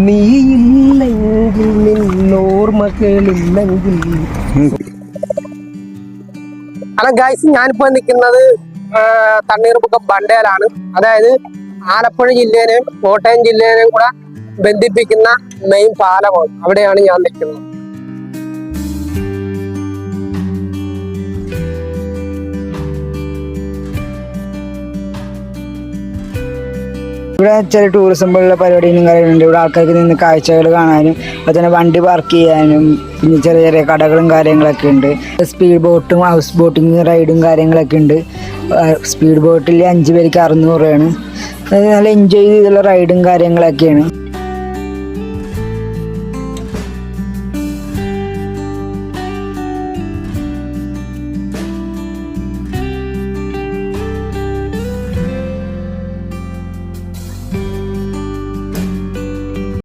നീയില്ലെങ്കിൽ നിന്നോർമ്മകളില്ലെങ്കിൽ. Hello guys, ഞാനിപ്പോ നിൽക്കുന്നത് തണ്ണീർമുക്കം ബണ്ടയിലാണ്. അതായത് ആലപ്പുഴ ജില്ലേനെയും കോട്ടയം ജില്ലേനെയും കൂടെ ബന്ധിപ്പിക്കുന്ന മെയിൻ പാലമാണ്. അവിടെയാണ് ഞാൻ നിൽക്കുന്നത്. ഇവിടെ ചില ടൂറിസം പോലുള്ള പരിപാടികളും കാര്യങ്ങളുണ്ട്. ഇവിടെ ആൾക്കാർക്ക് നിന്ന് കാഴ്ചകൾ കാണാനും അതുപോലെ വണ്ടി പാർക്ക് ചെയ്യാനും പിന്നെ ചെറിയ ചെറിയ കടകളും കാര്യങ്ങളൊക്കെ ഉണ്ട്. സ്പീഡ് ബോട്ടും ഹൗസ് ബോട്ടിങ് റൈഡും കാര്യങ്ങളൊക്കെ ഉണ്ട്. സ്പീഡ് ബോട്ടിൽ 5 പേർക്ക് 600 രൂപയാണ്. നല്ല എൻജോയ് ചെയ്തുള്ള റൈഡും കാര്യങ്ങളൊക്കെയാണ്.